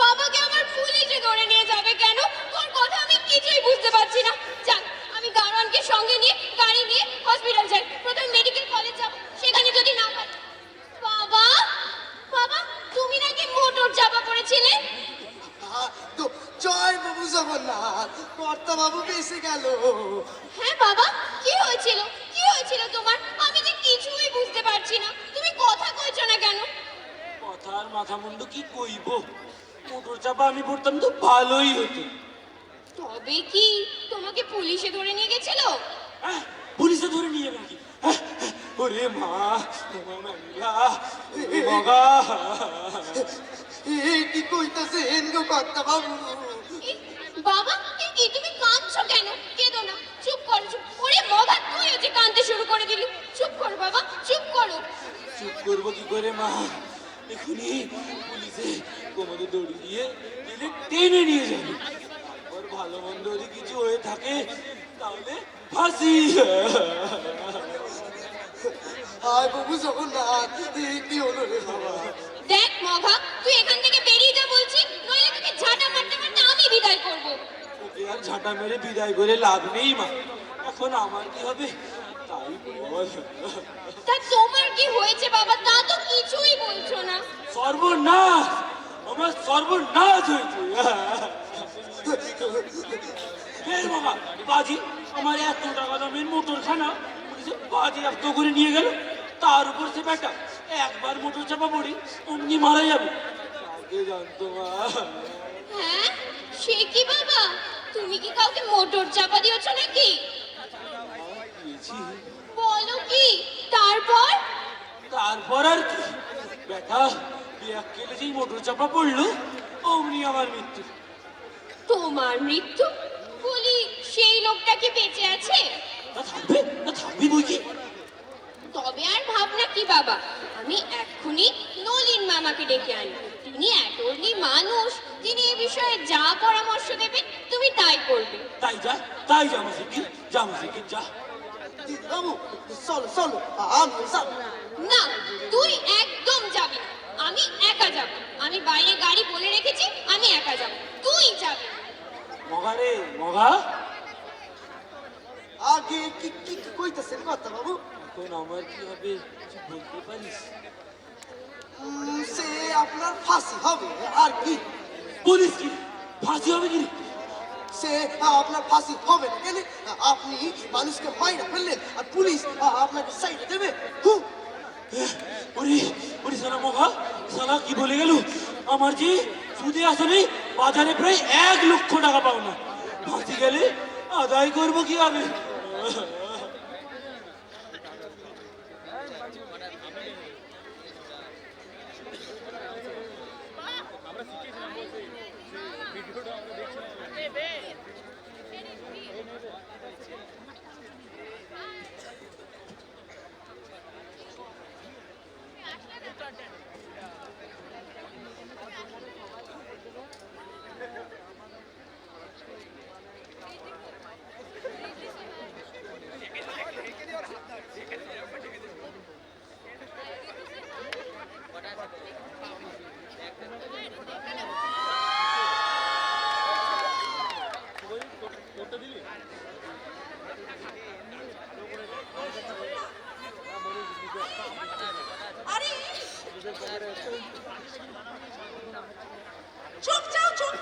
বাবাকে আমার পুলিশে ধরে নিয়ে যাবে কেন? তোর কথা আমি কিছুই বুঝতে পারছি না। যাক, আমি গাড়োয়ানকে সঙ্গে নিয়ে গাড়ি নিয়ে হসপিটাল যাই, প্রথমে মেডিকেল কলেজ যাব, সেখানে যদি না পাই। বাবা, বাবা, তুমি নাকি মোটর চাপা পড়েছিলে? তো জয় বাবু জগন্নাথ, কর্তা বাবু বেঁচে গেল। হ্যাঁ বাবা, কি হয়েছিল, কি হয়েছিল তোমার? আমি যে কিছুই বুঝতে পারছি না, তুমি কথা কইছো না কেন? কথার মাথা মুন্ডু কি কইব, মোটর চাপা আমি পড়তাম তো ভালোই হতো। তবে কি তোমাকে পুলিশে ধরে নিয়ে গেছিল? হ্যাঁ, পুলিশে ধরে নিয়ে নাকি? ওরে মা, ওমা মাইয়া, ওরে মগা। এই কি কইতাছে হেনগো কর্তা বাবু? এই, বাবা, এই কি তুমি কাঁদছো কেন? কেঁদো না, চুপ করো, চুপ। ওরে মগা, তুইও যে কাঁদতে শুরু করে দিলি। চুপ করো বাবা, চুপ করো। চুপ করবো কি করে মা? এখনই পুলিশে কোমরে দড়ি দিয়ে গেলে টেনে নিয়ে যাবে, তারপর ভালো মন্দ যদি কিছু হয়ে থাকে তাহলে ফাঁসি। হায় বাবু জগন্নাথ, এই কি হলো রে বাবা? দেখ মগা, তুই এখান থেকে বেরিয়ে যা বলছি, নইলে তোকে ঝাঁটা মারতে মারতে আমি বিদায় করব। ওকে আর ঝাঁটা মেরে বিদায় করে লাভ নেই মা, এখন আমার কি হবে তাই বল। তা তোমার কি হয়েছে বাবা, তা তো কিছুই বলছো না। সর্বনাশ, আমার সর্বনাশ হয়েছে। ফের বাবা বাজি, আমার 100 টাকা দামের মোটরখানা পুলিশে বাজেয়াপ্ত করে নিয়ে গেল, তার উপর সে বেটা একবার মোটর চাপা পড়ি অমনি মারা যাবে। আগে জানতো মা। হ্যাঁ, সে কি বাবা? তুমি কি কাউকে মোটর চাপা দিয়েছো নাকি? দিয়েছি। বলো কি? তারপর? তারপর আর কি, বেটা ব্যাগ কেটে যেই মোটর চাপা পড়লো অমনি আমার মৃত্যু। তোমার মৃত্যু? বলি, সেই লোকটা কি বেঁচে আছে? না থাকবি বই কি। তবে আর ভাবনা কি বাবা, আমি এক্ষুনি নলিন মামাকে ডেকে আনি। তিনি এতনি মানুষ, তিনি এই বিষয়ে যা পরামর্শ দেবেন তুমি তাই করবে। তাই যা মাসিকির, যা। দিদিবাবু, চলো চলো, আমি যাবো। না, তুই একদম যাবি না। আমি একা যাব। আমি বাইরে গাড়ি বলে রেখেছি, আমি একা যাব। তুই যাবি না। মগা রে মগা, আগে কি কি কি কইতেছেন কথা বাবু? এখন আমার কি হবে কিছু বলতে পারিস? সে আপনার ফাঁসি হবে আর কি। বলিস কি ফাঁসি হবে কি? সে আপনার ফাঁসি হবে না কেন? আপনি মানুষকে মাইরা ফেললেন আর পুলিশ আপনাকে সাইডে দেবে। ওরে সালা মগা, সালা কি বলে গেল? আমার যে সুদে আসলে বাজারে প্রায় 1 লক্ষ টাকা পাও না, ফাঁসি গেলে আদায় করবো কি হবে? চুপ যাও, চুপ।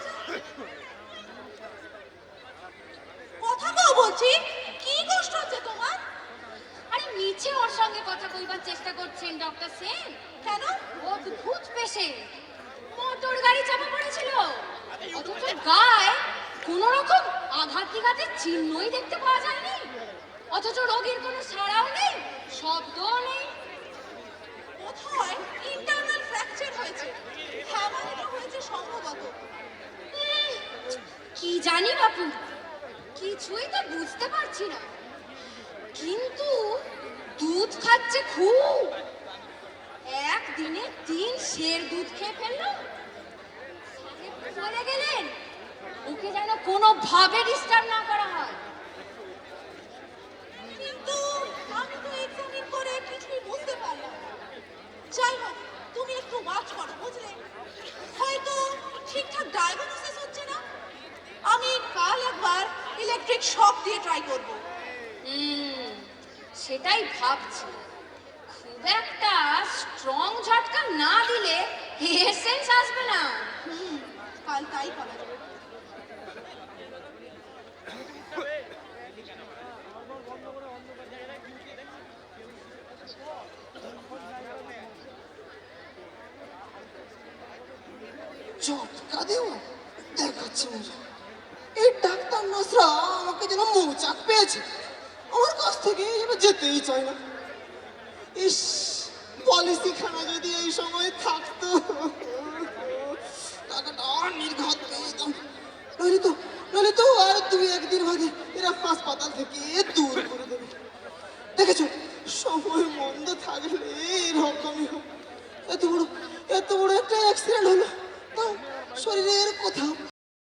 কথা কও বলছি, কি কষ্ট হচ্ছে তোমার? আরে নিচে ওর সঙ্গে কথা কইবার চেষ্টা করছেন ডক্টর সেন। কেন? অদ্ভুত পেশেন্ট, মোটর গাড়ি চাপা পড়েছিল, অথচ গায়ে কোন রকম আঘাতের চিহ্নই দেখতে পাওয়া যায়নি, অথচ রোগীর কোনো সাড়াও নেই, শব্দও নেই। কোথায় ইন্টারনাল ফ্র্যাকচার হয়েছে, হ্যামারেজও হয়েছে সম্ভবত। কি জানি বাপু, কিছুই তো বুঝতে পারছি না, কিন্তু দুধ খাচ্ছে খুব। একদিনে 3 সের দুধ খেয়ে ফেললো। সাহেব বলে গেলেন ওকে যেন কোনো ভাবে ডিস্টার্ব না করা হয়। কিন্তু আমি তো এক্সামিন করে কিছুই বুঝতে পারলাম না। যাই হোক, তুমি একটু ওয়াচ করো, বুঝলে? হয়তো ঠিকঠাক ডায়াগনোসিস হচ্ছে না। আমি কাল একবার ইলেকট্রিক শক দিয়ে ট্রাই করব। সেটাই ভাবছি, খুব একটা স্ট্রং ঝটকা না দিলে এসেন্স আসবে না। কাল তাই করা যাবে। ঝটকা দেওয়া দেখাচ্ছে মজা। এই ডাক্তার নার্সরা আমাকে যেন মৌচাক পেয়েছে, আমার কাছ থেকে যেন যেতেই চায় না। ইস, পলিসি খানা যদি এই সময় থাকতো, টাকাটা নির্ঘাত পেয়ে যেতাম। নইলে তো আর 2-1 দিন বাদে এরা হাসপাতাল থেকে দূর করে দেবে। দেখেছো, সময় মন্দ থাকলে এরকমই হয়। এত বড় একটা অ্যাক্সিডেন্ট হলো, তাও শরীরের কোথাও